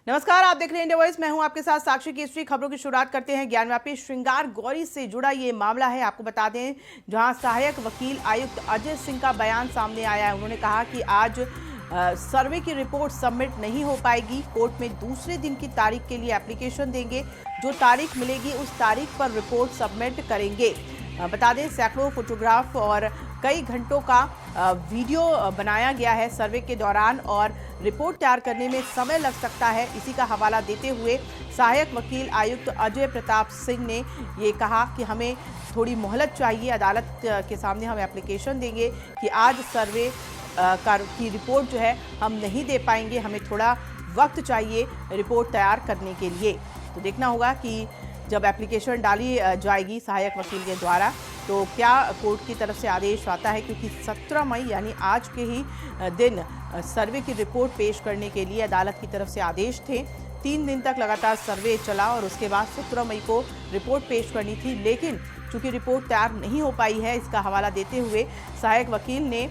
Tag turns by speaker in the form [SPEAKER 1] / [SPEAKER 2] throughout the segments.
[SPEAKER 1] नमस्कार, आप देख रहे हैं इंडिया वॉइस। मैं हूं आपके साथ साक्षी केसरी। खबरों की शुरुआत करते हैं ज्ञानव्यापी श्रृंगार गौरी से जुड़ा ये मामला है। आपको बता दें, जहां सहायक वकील आयुक्त अजय सिंह का बयान सामने आया है। उन्होंने कहा कि आज सर्वे की रिपोर्ट सबमिट नहीं हो पाएगी। कोर्ट में दूसरे दिन की तारीख के लिए एप्लीकेशन देंगे। जो तारीख मिलेगी उस तारीख पर रिपोर्ट सबमिट करेंगे। बता दें, सैकड़ों फोटोग्राफ और कई घंटों का वीडियो बनाया गया है सर्वे के दौरान और रिपोर्ट तैयार करने में समय लग सकता है। इसी का हवाला देते हुए सहायक वकील आयुक्त अजय प्रताप सिंह ने ये कहा कि हमें थोड़ी मोहलत चाहिए। अदालत के सामने हम एप्लीकेशन देंगे कि आज सर्वे की रिपोर्ट जो है हम नहीं दे पाएंगे, हमें थोड़ा वक्त चाहिए रिपोर्ट तैयार करने के लिए। तो देखना होगा कि जब एप्लीकेशन डाली जाएगी सहायक वकील के द्वारा तो क्या कोर्ट की तरफ से आदेश आता है, क्योंकि 17 मई यानी आज के ही दिन सर्वे की रिपोर्ट पेश करने के लिए अदालत की तरफ से आदेश थे। 3 दिन तक लगातार सर्वे चला और उसके बाद 17 मई को रिपोर्ट पेश करनी थी, लेकिन चूंकि रिपोर्ट तैयार नहीं हो पाई है, इसका हवाला देते हुए सहायक वकील ने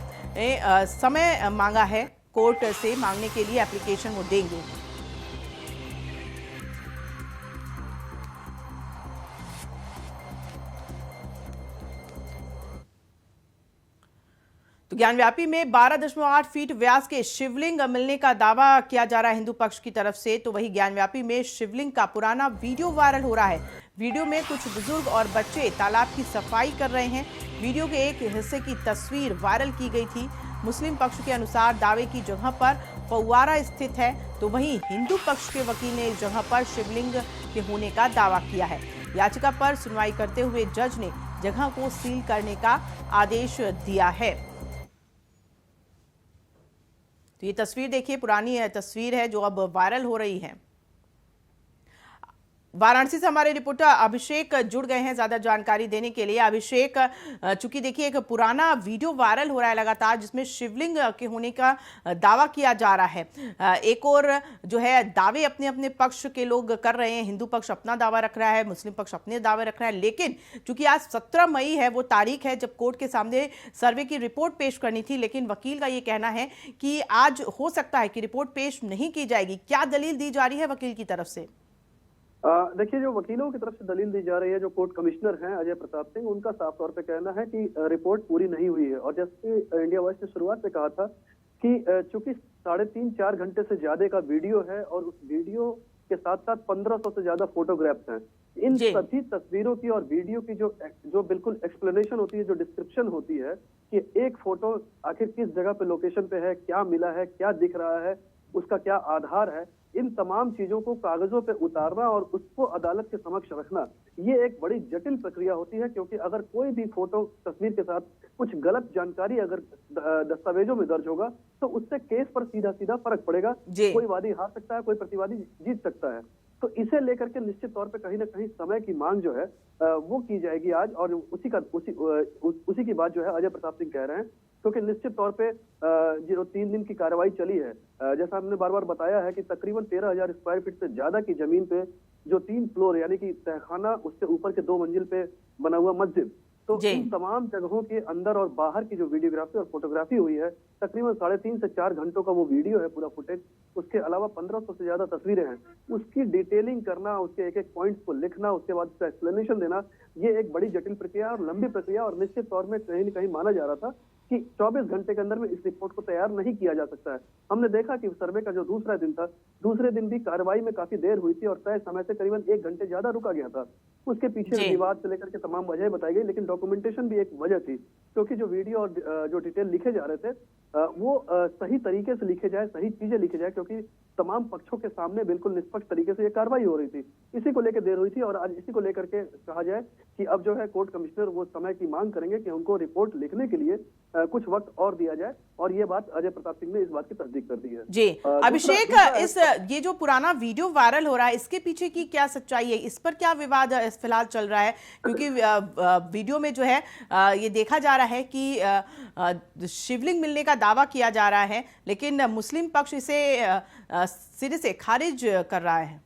[SPEAKER 1] समय मांगा है। कोर्ट से मांगने के लिए एप्लीकेशन वो देंगे। तो ज्ञानव्यापी में 12.8 फीट व्यास के शिवलिंग मिलने का दावा किया जा रहा है हिंदू पक्ष की तरफ से। तो वही ज्ञानव्यापी में शिवलिंग का पुराना वीडियो वायरल हो रहा है। वीडियो में कुछ बुजुर्ग और बच्चे तालाब की सफाई कर रहे हैं। वीडियो के एक हिस्से की तस्वीर वायरल की गई थी। मुस्लिम पक्ष के अनुसार दावे की जगह पर फव्वारा स्थित है, तो वहीं हिंदू पक्ष के वकील ने इस जगह पर शिवलिंग के होने का दावा किया है। याचिका पर सुनवाई करते हुए जज ने जगह को सील करने का आदेश दिया है। तो ये तस्वीर देखिए, पुरानी तस्वीर है जो अब वायरल हो रही है। वाराणसी से हमारे रिपोर्टर अभिषेक जुड़ गए हैं ज्यादा जानकारी देने के लिए। अभिषेक, चूंकि देखिए एक पुराना वीडियो वायरल हो रहा है लगातार जिसमें शिवलिंग के होने का दावा किया जा रहा है। एक और जो है दावे अपने अपने पक्ष के लोग कर रहे हैं। हिंदू पक्ष अपना दावा रख रहा है, मुस्लिम पक्ष अपने दावे रख रहा है। लेकिन चूंकि आज 17 मई है, वो तारीख है जब कोर्ट के सामने सर्वे की रिपोर्ट पेश करनी थी, लेकिन वकील का ये कहना है कि आज हो सकता है कि रिपोर्ट पेश नहीं की जाएगी। क्या दलील दी जा रही है वकील की तरफ से?
[SPEAKER 2] देखिए, जो वकीलों की तरफ से दलील दी जा रही है, जो कोर्ट कमिश्नर हैं अजय प्रताप सिंह, उनका साफ तौर पे कहना है कि रिपोर्ट पूरी नहीं हुई है। और जैसे इंडिया वॉइस ने शुरुआत में कहा था कि चूंकि 3.5-4 घंटे से ज्यादा का वीडियो है और उस वीडियो के साथ साथ 1500 से ज्यादा फोटोग्राफ्स हैं, इन सभी तस्वीरों की और वीडियो की जो बिल्कुल एक्सप्लेनेशन होती है, जो डिस्क्रिप्शन होती है कि एक फोटो आखिर किस जगह पे लोकेशन पे है, क्या मिला है, क्या दिख रहा है, उसका क्या आधार है, इन तमाम चीजों को कागजों पे उतारना और उसको अदालत के समक्ष रखना, ये एक बड़ी जटिल प्रक्रिया होती है। क्योंकि अगर कोई भी फोटो तस्वीर के साथ कुछ गलत जानकारी अगर दस्तावेजों में दर्ज होगा तो उससे केस पर सीधा सीधा फर्क पड़ेगा। कोई वादी हार सकता है, कोई प्रतिवादी जीत सकता है। तो इसे लेकर के निश्चित तौर पे कहीं ना कहीं समय की मांग जो है वो की जाएगी आज। और उसी की बात जो है अजय प्रताप सिंह कह रहे हैं, क्योंकि निश्चित तौर पे जो 3 दिन की कार्रवाई चली है, जैसा हमने बार बार बताया है कि तकरीबन 13,000 स्क्वायर फीट से ज्यादा की जमीन पे जो 3 फ्लोर यानी कि तहखाना, उससे ऊपर के 2 मंजिल पे बना हुआ मस्जिद, तो इन तमाम जगहों के अंदर और बाहर की जो वीडियोग्राफी और फोटोग्राफी हुई है, तकरीबन 3.5 से 4 घंटों का वो वीडियो है, पूरा फुटेज। उसके अलावा 1500 से ज्यादा तस्वीरें हैं। उसकी डिटेलिंग करना, उसके एक एक पॉइंट्स को लिखना, उसके बाद उसका एक्सप्लेनेशन देना, ये एक बड़ी जटिल प्रक्रिया और लंबी प्रक्रिया। और निश्चित तौर में कहीं न कहीं माना जा रहा था कि 24 घंटे के अंदर में इस रिपोर्ट को तैयार नहीं किया जा सकता है। हमने देखा कि सर्वे का जो दूसरा दिन था, दूसरे दिन भी कार्रवाई में काफी देर हुई थी और तय समय से करीबन 1 घंटे ज्यादा रुका गया था। उसके पीछे विवाद से लेकर के तमाम वजह बताई गई, लेकिन डॉक्यूमेंटेशन भी एक वजह थी। क्योंकि जो वीडियो और जो डिटेल लिखे जा रहे थे वो सही तरीके से लिखे जाए, सही चीजें लिखे जाए, क्योंकि तमाम पक्षों के सामने बिल्कुल निष्पक्ष तरीके से ये कार्रवाई हो रही थी। इसी को लेकर देर हुई थी और आज इसी को लेकर के कहा जाए कि अब जो है कोर्ट कमिश्नर वो समय की मांग करेंगे कि उनको रिपोर्ट लिखने के लिए कुछ वक्त और दिया जाए। और ये बात अजय प्रताप सिंह ने इस बात की तस्दीक कर दी है।
[SPEAKER 1] जी अभिषेक, ये जो पुराना वीडियो वायरल हो रहा है, इसके पीछे की क्या सच्चाई है? इस पर क्या विवाद फिलहाल चल रहा है? क्योंकि वीडियो में जो है ये देखा जा रहा है कि शिवलिंग मिलने का दावा किया जा रहा है, लेकिन मुस्लिम पक्ष इसे सिरे से खारिज कर रहा है।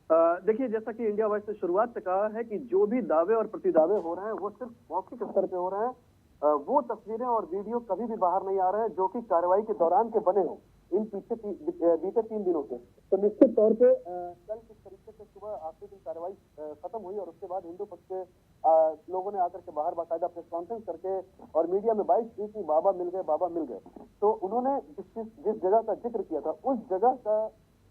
[SPEAKER 2] देखिए, जैसा कि इंडिया वॉइस ने शुरुआत से कहा है कि जो भी दावे और प्रतिदावे हो रहे हैं वो सिर्फ मौखिक स्तर पे हो रहे हैं। वो तस्वीरें और वीडियो कभी भी बाहर नहीं आ रहे हैं जो कि कार्रवाई के दौरान के बने हों। इन बीते 3 दिनों से। तो निश्चित तौर पे कल किस तरीके से सुबह आखिरी दिन कार्रवाई खत्म हुई और उसके बाद हिंदू पक्ष के लोगों ने आकर के बाहर बाकायदा प्रेस कॉन्फ्रेंस करके और मीडिया में बाइट की कि बाबा मिल गए। तो उन्होंने जिस जगह का जिक्र किया था उस जगह का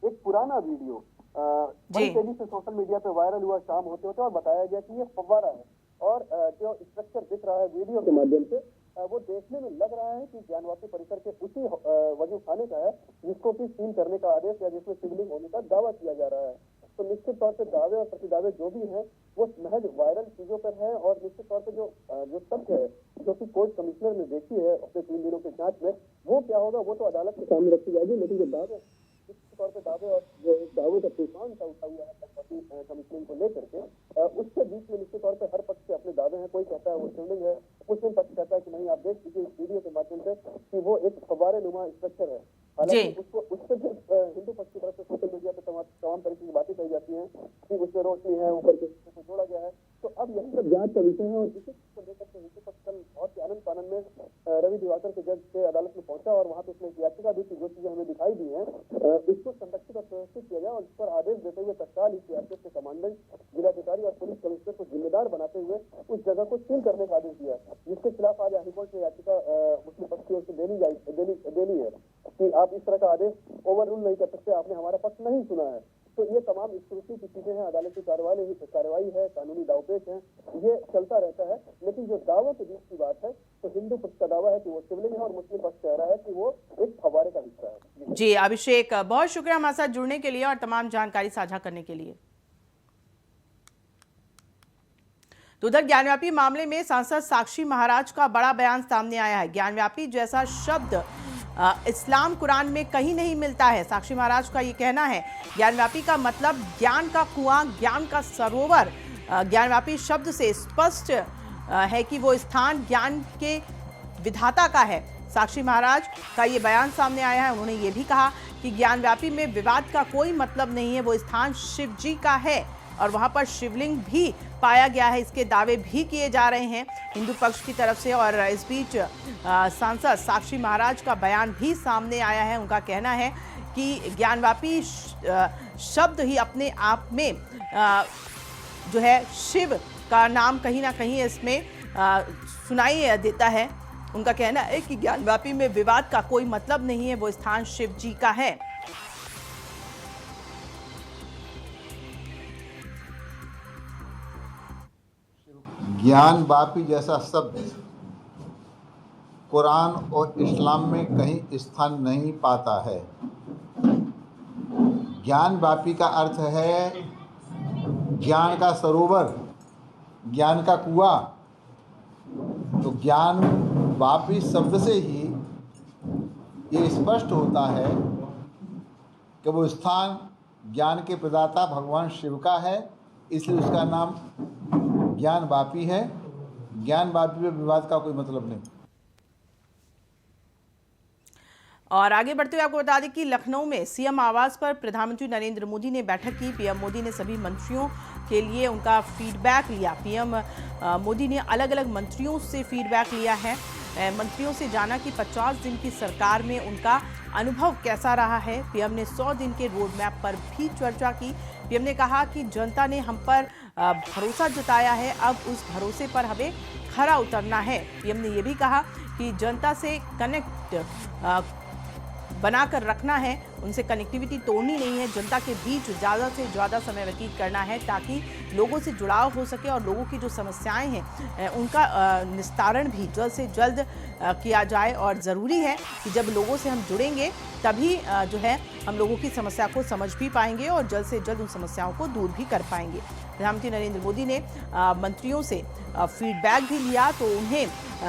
[SPEAKER 2] एक पुराना वीडियो बड़ी तेजी से सोशल मीडिया पे वायरल हुआ शाम होते होते और बताया गया कि ये फव्वारा है और जो स्ट्रक्चर दिख रहा है वीडियो के माध्यम से वो देखने में लग रहा है कि ज्ञानवापी परिसर के उसी वजू खाने का है जिसको कि सील करने का आदेश या जिसमें शिवलिंग होने का दावा किया जा रहा है। तो निश्चित तौर पर दावे और प्रतिदावे जो भी हैं वो महज वायरल चीजों पर है और निश्चित तौर पर जो तथ्य है जो कि कोर्ट कमिश्नर ने देखी है अपने 3 दिनों की जांच में वो क्या होगा वो तो अदालत के सामने रखी जाएगी। लेकिन जो दावे निश्चित तौर पर दावे और जो दावों का तूफान सा उठा हुआ है कमिश्नरिंग को लेकर के उसके बीच में निश्चित तौर पर हर पक्ष के अपने दावे हैं। कोई कहता है वो शिवलिंग है, मुस्लिम पक्ष कहता है कि नहीं आप देख लीजिए इस वीडियो के माध्यम से कि वो एक फव्वारे नुमा स्ट्रक्चर है। हालांकि उसको उससे जो हिंदू पक्ष की तरफ से सोशल मीडिया पे तमाम तरीके की बातें कही जाती हैं कि उसमें रोशनी है ऊपर के हिस्से को जोड़ा गया है। तो अब यही सब जांच का विषय है और इसी को लेकर के हिंदू पक्ष कल बहुत ही आनंद पानंद में रवि दिवाकर के जज के अदालत में पहुंचा और वहां पे उसने एक याचिका दी थी जो चीजें हमें दिखाई दी है उसको संरक्षित और सुरक्षित किया जाए और इस पर आदेश देते हुए तत्काल इस सीआरपीएफ के कमांडेंट जिलाधिकारी और पुलिस कमिश्नर को जिम्मेदार बनाते हुए उस जगह को सील करने का आदेश दिया जिसके खिलाफ आज हाईकोर्ट में याचिका मुस्लिम पक्ष की ओर से देनी है कि आप इस तरह का आदेश ओवर रूल नहीं कर सकते, आपने हमारा पक्ष नहीं सुना है। तो ये तमाम स्क्रूटनी की चीजें हैं, अदालती कार्रवाई है, कानूनी दावपेच है, ये चलता रहता है। लेकिन जो दावों के बीच की बात है तो हिंदू पक्ष का दावा है कि वो शिवलिंग है और मुस्लिम पक्ष कह रहा है कि वो एक फव्वारे का हिस्सा है।
[SPEAKER 1] जी अभिषेक, बहुत शुक्रिया हमारे साथ जुड़ने के लिए और तमाम जानकारी साझा करने के लिए। तो उधर ज्ञानव्यापी मामले में सांसद साक्षी महाराज का बड़ा बयान सामने आया है। ज्ञानव्यापी जैसा शब्द इस्लाम कुरान में कहीं नहीं मिलता है। साक्षी महाराज का ये कहना है ज्ञानव्यापी का मतलब ज्ञान का कुआं, ज्ञान का सरोवर। ज्ञानव्यापी शब्द से स्पष्ट है कि वो स्थान ज्ञान के विधाता का है। साक्षी महाराज का ये बयान सामने आया है। उन्होंने ये भी कहा कि ज्ञानव्यापी में विवाद का कोई मतलब नहीं है, वो स्थान शिव जी का है और वहां पर शिवलिंग भी पाया गया है, इसके दावे भी किए जा रहे हैं हिंदू पक्ष की तरफ से। और इस बीच सांसद साक्षी महाराज का बयान भी सामने आया है। उनका कहना है कि ज्ञानव्यापी शब्द ही अपने आप में जो है शिव का नाम कहीं ना कहीं इसमें सुनाई देता है। उनका कहना है कि ज्ञानव्यापी में विवाद का कोई मतलब नहीं है, वो स्थान शिव जी का है।
[SPEAKER 3] ज्ञानवापी जैसा शब्द कुरान और इस्लाम में कहीं स्थान नहीं पाता है। ज्ञानवापी का अर्थ है ज्ञान का सरोवर, ज्ञान का कुआं। तो ज्ञानवापी शब्द से ही ये स्पष्ट होता है कि वो स्थान ज्ञान के प्रदाता भगवान शिव का है, इसलिए उसका नाम ज्ञानवापी है। ज्ञानवापी में विवाद का कोई मतलब नहीं।
[SPEAKER 1] और आगे बढ़ते हुए आपको बता दें कि लखनऊ में सीएम आवास पर प्रधानमंत्री नरेंद्र मोदी ने बैठक की। पीएम मोदी ने सभी मंत्रियों के लिए उनका फीडबैक लिया। पीएम मोदी ने अलग अलग मंत्रियों से फीडबैक लिया है। मंत्रियों से जाना कि 50 दिन की सरकार में उनका अनुभव कैसा रहा है। पीएम ने 100 दिन के रोड मैप पर भी चर्चा की। पीएम ने कहा कि जनता ने हम पर भरोसा जताया है, अब उस भरोसे पर हमें खरा उतरना है। पीएम ने यह भी कहा कि जनता से कनेक्ट बनाकर रखना है, उनसे कनेक्टिविटी तोड़नी नहीं है, जनता के बीच ज़्यादा से ज़्यादा समय व्यतीत करना है ताकि लोगों से जुड़ाव हो सके और लोगों की जो समस्याएं हैं उनका निस्तारण भी जल्द से जल्द किया जाए। और ज़रूरी है कि जब लोगों से हम जुड़ेंगे तभी जो है हम लोगों की समस्या को समझ भी पाएंगे और जल्द से जल्द उन समस्याओं को दूर भी कर पाएंगे। प्रधानमंत्री नरेंद्र मोदी ने मंत्रियों से फीडबैक भी लिया तो उन्हें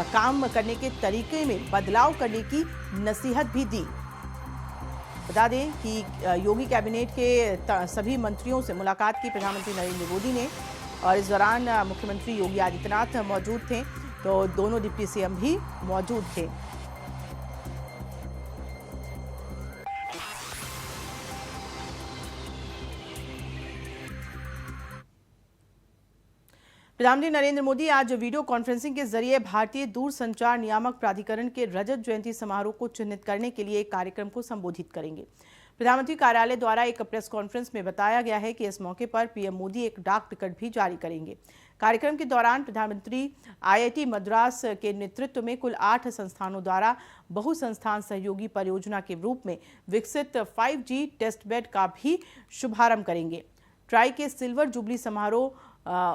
[SPEAKER 1] काम करने के तरीके में बदलाव करने की नसीहत भी दी। बता दें कि योगी कैबिनेट के सभी मंत्रियों से मुलाकात की प्रधानमंत्री नरेंद्र मोदी ने और इस दौरान मुख्यमंत्री योगी आदित्यनाथ मौजूद थे, तो दोनों डिप्टी सीएम भी मौजूद थे। प्रधानमंत्री नरेंद्र मोदी आज वीडियो कॉन्फ्रेंसिंग के जरिए भारतीय दूरसंचार नियामक प्राधिकरण के रजत जयंती समारोह को चिन्हित करने के लिए एक कार्यक्रम को संबोधित करेंगे। प्रधानमंत्री कार्यालय द्वारा एक प्रेस कॉन्फ्रेंस में बताया गया है कि इस मौके पर पीएम मोदी एक डाक टिकट भी जारी करेंगे। कार्यक्रम के दौरान प्रधानमंत्री आईआईटी मद्रास के नेतृत्व में कुल 8 संस्थानों द्वारा बहु संस्थान सहयोगी परियोजना के रूप में विकसित 5G टेस्ट बेड का भी शुभारंभ करेंगे। ट्राई के सिल्वर जुबली समारोह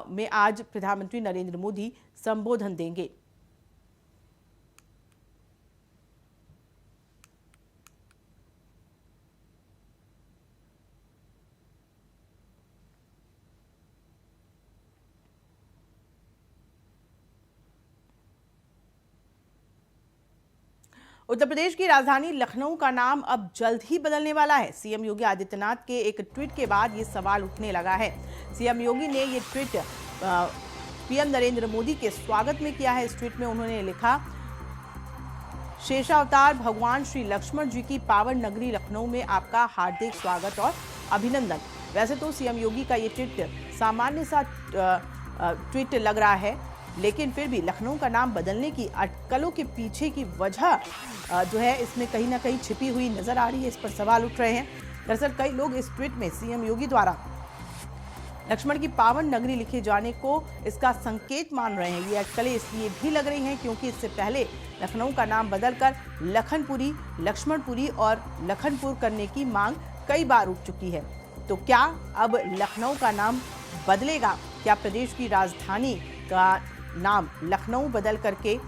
[SPEAKER 1] में आज प्रधानमंत्री नरेंद्र मोदी संबोधन देंगे। उत्तर प्रदेश की राजधानी लखनऊ का नाम अब जल्द ही बदलने वाला है। सीएम योगी आदित्यनाथ के एक ट्वीट के बाद ये सवाल उठने लगा है। सीएम योगी ने ये ट्वीट पीएम नरेंद्र मोदी के स्वागत में किया है। इस ट्वीट में उन्होंने लिखा, शेषावतार भगवान श्री लक्ष्मण जी की पावन नगरी लखनऊ में आपका हार्दिक स्वागत और अभिनंदन। वैसे तो सीएम योगी का ये ट्वीट सामान्य सा ट्वीट लग रहा है, लेकिन फिर भी लखनऊ का नाम बदलने की अटकलों के पीछे की वजह जो है इसमें कहीं ना कहीं छिपी हुई नजर आ रही है। इस पर सवाल उठ रहे हैं। दरअसल कई लोग इस ट्वीट में सीएम योगी द्वारा लक्ष्मण की पावन नगरी लिखे जाने को इसका संकेत मान रहे हैं। ये अटकलें इसलिए भी लग रही हैं क्योंकि इससे पहले लखनऊ का नाम बदलकर लखनपुरी, लक्ष्मणपुरी और लखनपुर करने की मांग कई बार उठ चुकी है। तो क्या अब लखनऊ का नाम बदलेगा? क्या प्रदेश की राजधानी का नाम लखनऊ बदल करके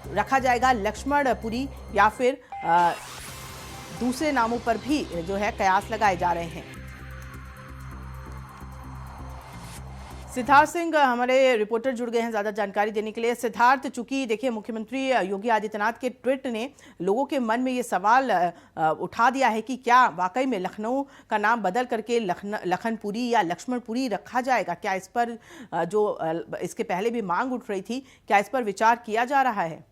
[SPEAKER 1] रखा जाएगा लक्ष्मणपुरी, या फिर दूसरे नामों पर भी जो है कयास लगाए जा रहे हैं? सिद्धार्थ सिंह हमारे रिपोर्टर जुड़ गए हैं ज्यादा जानकारी देने के लिए। सिद्धार्थ, चूंकि देखिए मुख्यमंत्री योगी आदित्यनाथ के ट्वीट ने लोगों के मन में ये सवाल उठा दिया है कि क्या वाकई में लखनऊ का नाम बदल करके लखनपुरी या लक्ष्मणपुरी रखा जाएगा? क्या इस पर जो इसके पहले भी मांग उठ रही थी, क्या इस पर विचार किया जा रहा है?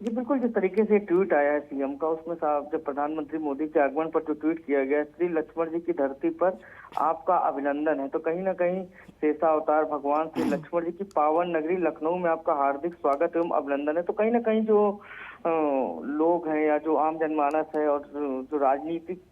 [SPEAKER 4] जी बिल्कुल, जिस तरीके से ट्वीट आया है सीएम का, उसमें साहब जब प्रधानमंत्री मोदी के आगमन पर जो ट्वीट किया गया, श्री लक्ष्मण जी की धरती पर आपका अभिनंदन है, तो कहीं ना कहीं शेषावतार भगवान श्री लक्ष्मण जी की पावन नगरी लखनऊ में आपका हार्दिक स्वागत एवं अभिनंदन है। तो कहीं ना कहीं जो लोग हैं या जो आम जनमानस है और जो राजनीतिक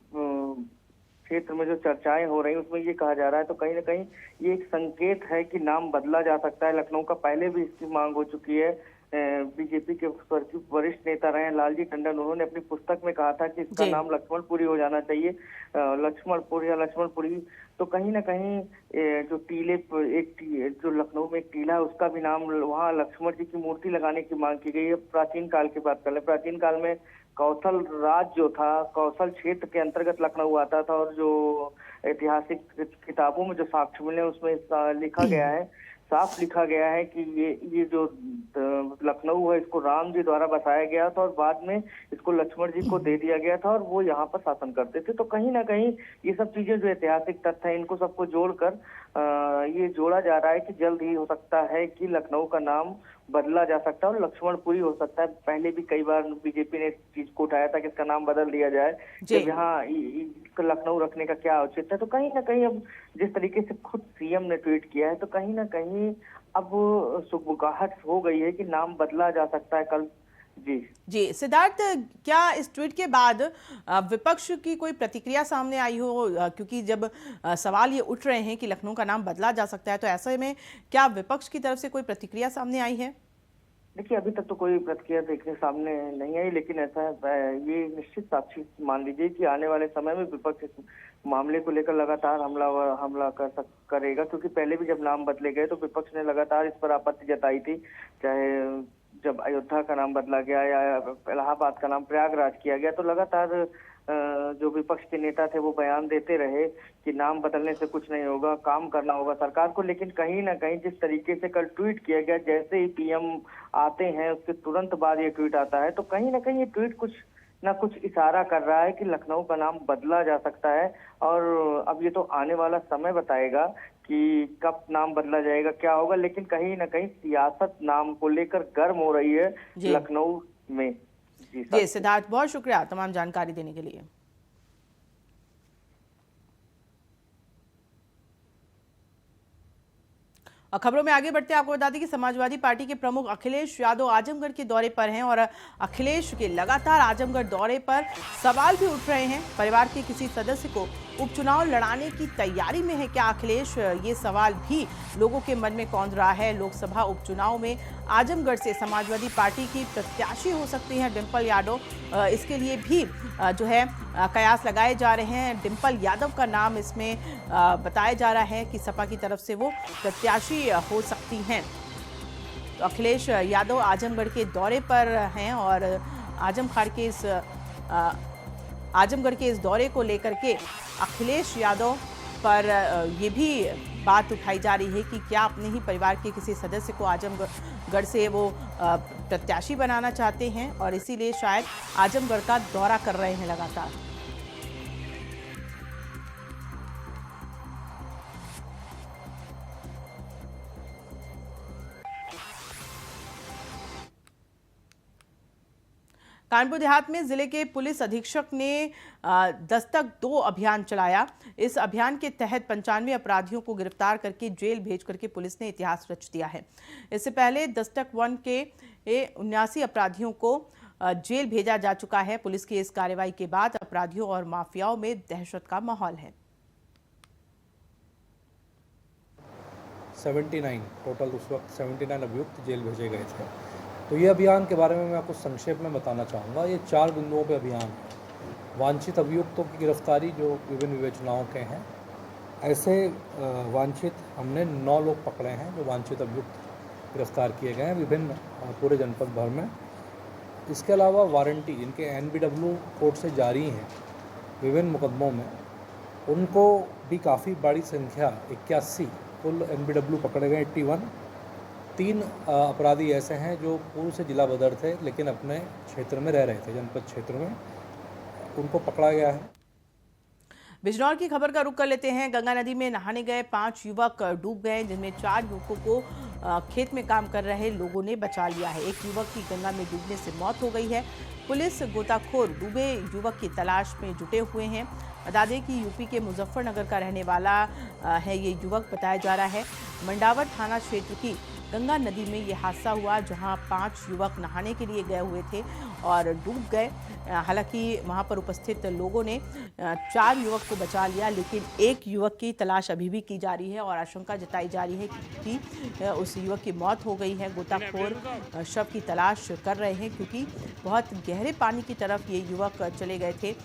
[SPEAKER 4] क्षेत्र में जो चर्चाएं हो रही हैं उसमें ये कहा जा रहा है, तो कहीं ना कहीं ये एक संकेत है कि नाम बदला जा सकता है लखनऊ का। पहले भी इसकी मांग हो चुकी है। बीजेपी के वरिष्ठ नेता रहे लालजी टंडन, उन्होंने अपनी पुस्तक में कहा था कि इसका नाम लक्ष्मणपुरी हो जाना चाहिए, लक्ष्मणपुर या लक्ष्मणपुरी। तो कहीं ना कहीं जो टीले एक जो लखनऊ में एक टीला है उसका भी नाम वहाँ लक्ष्मण जी की मूर्ति लगाने की मांग की गई है। प्राचीन काल की बात कर ले, प्राचीन काल में कौशल राज जो था, कौशल क्षेत्र के अंतर्गत लखनऊ आता था, और जो ऐतिहासिक किताबों में जो साक्ष्य मिले उसमें लिखा गया है, साफ लिखा गया है कि ये जो लखनऊ है इसको राम जी द्वारा बसाया गया था और बाद में इसको लक्ष्मण जी को दे दिया गया था और वो यहाँ पर शासन करते थे। तो कहीं ना कहीं ये सब चीजें जो ऐतिहासिक तथ्य है इनको सबको जोड़कर ये जोड़ा जा रहा है कि जल्द ही हो सकता है कि लखनऊ का नाम बदला जा सकता है और लक्ष्मणपुरी हो सकता है। पहले भी कई बार बीजेपी ने इस चीज को उठाया था कि इसका नाम बदल दिया जाए, जब यहाँ लखनऊ रखने का क्या औचित्य है। तो कहीं ना कहीं अब जिस तरीके से खुद सीएम ने ट्वीट किया है, तो कहीं ना कहीं अब सुगबुगाहट हो गई है कि नाम बदला जा सकता है कल। जी
[SPEAKER 1] सिद्धार्थ, क्या इस ट्वीट के बाद विपक्ष की कोई प्रतिक्रिया सामने आई हो? क्योंकि जब सवाल ये उठ रहे हैं कि लखनऊ का नाम बदला जा सकता है, तो ऐसे में क्या विपक्ष की तरफ से कोई प्रतिक्रिया सामने आई है?
[SPEAKER 4] देखिए, अभी तक तो कोई प्रतिक्रिया देखने सामने नहीं आई, लेकिन ऐसा है ये निश्चित साक्षी मान लीजिए कि आने वाले समय में विपक्ष इस मामले को लेकर लगातार हमला करेगा, क्योंकि पहले भी जब नाम बदले गए तो विपक्ष ने लगातार इस पर आपत्ति जताई थी। चाहे जब अयोध्या का नाम बदला गया या इलाहाबाद का नाम प्रयागराज किया गया, तो लगातार जो विपक्ष के नेता थे वो बयान देते रहे कि नाम बदलने से कुछ नहीं होगा, काम करना होगा सरकार को। लेकिन कहीं ना कहीं जिस तरीके से कल ट्वीट किया गया, जैसे ही पीएम आते हैं उसके तुरंत बाद ये ट्वीट आता है, तो कहीं ना कहीं ये ट्वीट कुछ ना कुछ इशारा कर रहा है कि लखनऊ का नाम बदला जा सकता है। और अब ये तो आने वाला समय बताएगा कि कब नाम बदला जाएगा, क्या होगा। लेकिन कहीं ना कहीं सियासत नाम को लेकर गर्म हो रही है लखनऊ में।
[SPEAKER 1] जी सिद्धार्थ, बहुत शुक्रिया तमाम जानकारी देने के लिए। और खबरों में आगे बढ़ते हैं, आपको बता दें कि समाजवादी पार्टी के प्रमुख अखिलेश यादव आजमगढ़ के दौरे पर हैं और अखिलेश के लगातार आजमगढ़ दौरे पर सवाल भी उठ रहे हैं। परिवार के किसी सदस्य को उपचुनाव लड़ाने की तैयारी में है क्या अखिलेश, ये सवाल भी लोगों के मन में कौंध रहा है। लोकसभा उपचुनाव में आजमगढ़ से समाजवादी पार्टी की प्रत्याशी हो सकती हैं डिंपल यादव, इसके लिए भी जो है कयास लगाए जा रहे हैं। डिंपल यादव का नाम इसमें बताया जा रहा है कि सपा की तरफ से वो प्रत्याशी हो सकती हैं। तो अखिलेश यादव आजमगढ़ के दौरे पर हैं और आजमगढ़ के इस दौरे को लेकर के अखिलेश यादव पर ये भी बात उठाई जा रही है कि क्या अपने ही परिवार के किसी सदस्य को आजमगढ़ से वो प्रत्याशी बनाना चाहते हैं और इसीलिए शायद आजमगढ़ का दौरा कर रहे हैं लगातार। कानपुर देहात में जिले के पुलिस अधीक्षक ने दस्तक 2 अभियान चलाया। इस अभियान के तहत 95 अपराधियों को गिरफ्तार करके जेल भेज करके पुलिस ने इतिहास रच दिया है। इससे पहले दस्तक 1 के 79 अपराधियों को जेल भेजा जा चुका है। पुलिस की इस कार्रवाई के बाद अपराधियों और माफियाओं में दहशत का माहौल है।
[SPEAKER 5] 79 टोटल उस वक्त 79 अभियुक्त जेल भेजे गए थे। तो ये अभियान के बारे में मैं आपको संक्षेप में बताना चाहूँगा। ये 4 बिंदुओं पे अभियान है। वांछित अभियुक्तों की गिरफ्तारी जो विभिन्न विवेचनाओं के हैं, ऐसे वांछित हमने 9 लोग पकड़े हैं जो वांछित अभियुक्त गिरफ्तार किए गए हैं विभिन्न पूरे जनपद भर में। इसके अलावा वारंटी जिनके NBW कोर्ट से जारी हैं विभिन्न मुकदमों में, उनको भी काफ़ी बड़ी संख्या 81 कुल NBW पकड़े गए। 81 3 अपराधी ऐसे हैं जो पूर्व से जिला बदर थे लेकिन अपने क्षेत्र में रह रहे थे, जनपद क्षेत्र में, उनको पकड़ा गया है।
[SPEAKER 1] बिजनौर की खबर का रुख कर लेते हैं। गंगा नदी में नहाने गए 5 युवक डूब गए, जिनमें 4 युवकों को खेत में काम कर रहे लोगों ने बचा लिया है। एक युवक की गंगा में डूबने से मौत हो गई है। पुलिस गोताखोर डूबे युवक की तलाश में जुटे हुए हैं। बता दें कि यूपी के मुजफ्फरनगर का रहने वाला है ये युवक बताया जा रहा है। मंडावर थाना क्षेत्र की गंगा नदी में ये हादसा हुआ, जहां 5 युवक नहाने के लिए गए हुए थे और डूब गए। हालांकि वहां पर उपस्थित लोगों ने 4 युवक को बचा लिया, लेकिन एक युवक की तलाश अभी भी की जा रही है और आशंका जताई जा रही है कि उस युवक की मौत हो गई है। गोताखोर शव की तलाश कर रहे हैं क्योंकि बहुत गहरे पानी की तरफ ये युवक चले गए थे।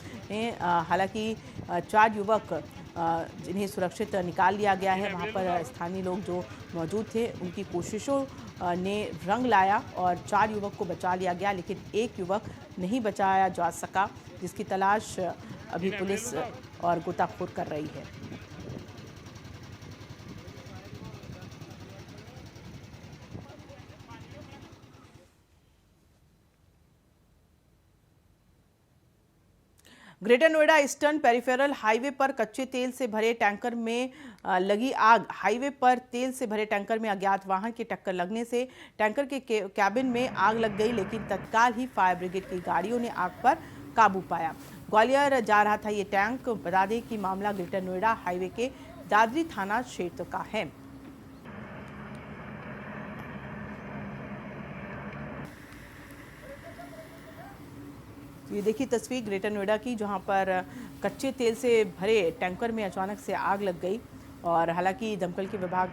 [SPEAKER 1] हालांकि 4 युवक जिन्हें सुरक्षित निकाल लिया गया है। वहाँ पर स्थानीय लोग जो मौजूद थे उनकी कोशिशों ने रंग लाया और 4 युवक को बचा लिया गया, लेकिन एक युवक नहीं बचाया जा सका, जिसकी तलाश अभी पुलिस और गोताखोर कर रही है। Greater Noida eastern peripheral highway पर कच्चे तेल से भरे टैंकर में लगी आग। हाईवे पर तेल से भरे टैंकर में अज्ञात वाहन की टक्कर लगने से टैंकर के कैबिन में आग लग गई, लेकिन तत्काल ही फायर ब्रिगेड की गाड़ियों ने आग पर काबू पाया। ग्वालियर जा रहा था ये टैंक। बता दें कि मामला ग्रेटर नोएडा हाईवे के दादरी थाना क्षेत्र का है। ये देखिए तस्वीर ग्रेटर नोएडा की, जहां पर कच्चे तेल से भरे टैंकर में अचानक से आग लग गई और हालांकि दमकल के विभाग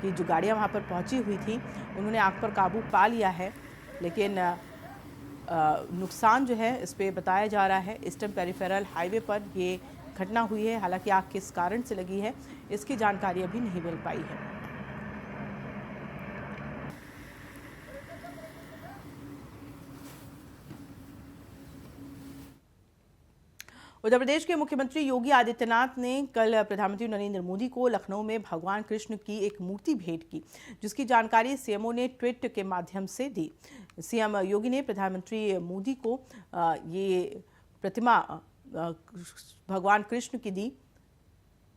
[SPEAKER 1] की जो गाड़ियां वहां पर पहुंची हुई थी उन्होंने आग पर काबू पा लिया है, लेकिन नुकसान जो है इस पे बताया जा रहा है। ईस्टर्न पेरिफेरल हाईवे पर ये घटना हुई है। हालांकि आग किस कारण से लगी है इसकी जानकारी अभी नहीं मिल पाई है। उत्तर प्रदेश के मुख्यमंत्री योगी आदित्यनाथ ने कल प्रधानमंत्री नरेंद्र मोदी को लखनऊ में भगवान कृष्ण की एक मूर्ति भेंट की, जिसकी जानकारी सीएमओ ने ट्वीट के माध्यम से दी। सीएम योगी ने प्रधानमंत्री मोदी को ये प्रतिमा भगवान कृष्ण की दी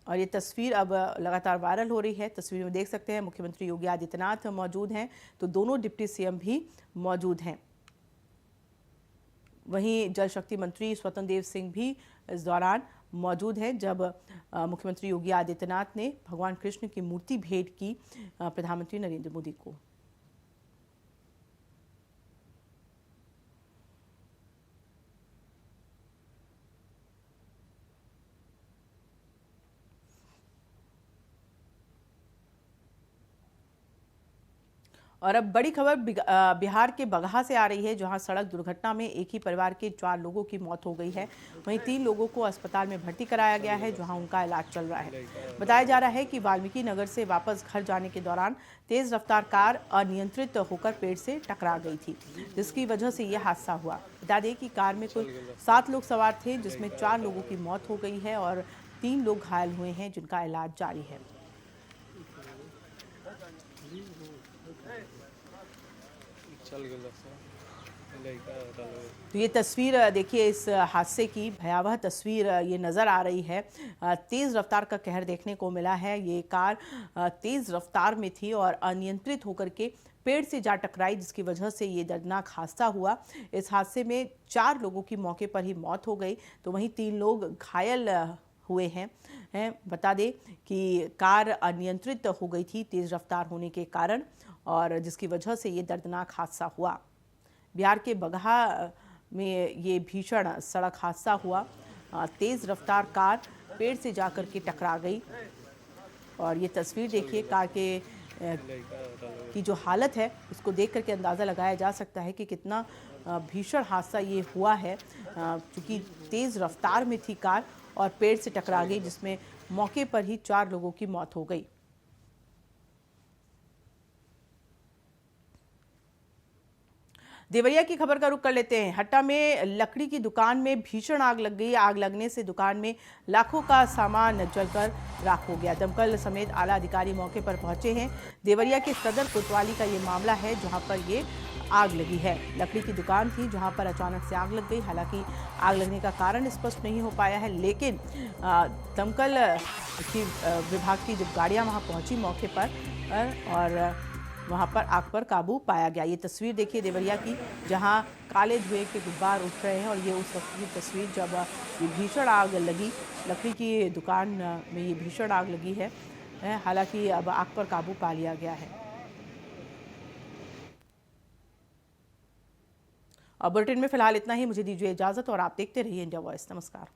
[SPEAKER 1] और ये तस्वीर अब लगातार वायरल हो रही है। तस्वीर में देख सकते हैं मुख्यमंत्री योगी आदित्यनाथ मौजूद हैं, तो दोनों डिप्टी सीएम भी मौजूद हैं। वहीं जल शक्ति मंत्री स्वतंत्र देव सिंह भी इस दौरान मौजूद हैं जब मुख्यमंत्री योगी आदित्यनाथ ने भगवान कृष्ण की मूर्ति भेंट की प्रधानमंत्री नरेंद्र मोदी को। और अब बड़ी खबर बिहार के बगहा से आ रही है, जहां सड़क दुर्घटना में एक ही परिवार के 4 लोगों की मौत हो गई है। वहीं 3 लोगों को अस्पताल में भर्ती कराया गया है, जहां उनका इलाज चल रहा है। बताया जा रहा है कि वाल्मीकि नगर से वापस घर जाने के दौरान तेज रफ्तार कार अनियंत्रित होकर पेड़ से टकरा गई थी, जिसकी वजह से यह हादसा हुआ। बता दें कि कार में कुल 7 लोग सवार थे, जिसमें 4 लोगों की मौत हो गई है और 3 लोग घायल हुए हैं, जिनका इलाज जारी है। तो ये तस्वीर देखिए, इस हादसे की भयावह तस्वीर ये नज़र आ रही है। तेज़ रफ्तार का कहर देखने को मिला है। ये कार तेज़ रफ्तार में थी और अनियंत्रित होकर के पेड़ से जा टकराई, जिसकी वजह से ये दर्दनाक हादसा हुआ। इस हादसे में 4 लोगों की मौके पर ही मौत हो गई, तो वहीं 3 लोग घायल हुए हैं। बता दें कि कार अनियंत्रित हो गई थी तेज़ रफ्तार होने के कारण, और जिसकी वजह से ये दर्दनाक हादसा हुआ। बिहार के बगहा में ये भीषण सड़क हादसा हुआ। तेज़ रफ्तार कार पेड़ से जाकर के टकरा गई, और ये तस्वीर देखिए, कार के की जो हालत है उसको देख करके अंदाज़ा लगाया जा सकता है कि कितना भीषण हादसा ये हुआ है, क्योंकि तेज़ रफ्तार में थी कार और पेड़ से टकरा गई, जिसमें मौके पर ही 4 लोगों की मौत हो गई। देवरिया की खबर का रुख कर लेते हैं। हट्टा में लकड़ी की दुकान में भीषण आग लग गई। आग लगने से दुकान में लाखों का सामान जलकर राख हो गया। दमकल समेत आला अधिकारी मौके पर पहुंचे हैं। देवरिया के सदर कोतवाली का ये मामला है, जहां पर ये आग लगी है। लकड़ी की दुकान थी, जहां पर अचानक से आग लग गई। हालांकि आग लगने का कारण स्पष्ट नहीं हो पाया है, लेकिन दमकल की विभाग की जब गाड़ियाँ वहाँ पहुँची मौके पर, और वहाँ पर आग पर काबू पाया गया। ये तस्वीर देखिए देवरिया की, जहाँ काले धुएं के गुब्बार उठ रहे हैं, और ये उस वक्त की तस्वीर जब ये भीषण आग लगी। लकड़ी की दुकान में ये भीषण आग लगी है। हालांकि अब आग पर काबू पा लिया गया है। और बुलेटिन में फिलहाल इतना ही। मुझे दीजिए इजाज़त, और आप देखते रहिए इंडिया वॉइस। नमस्कार।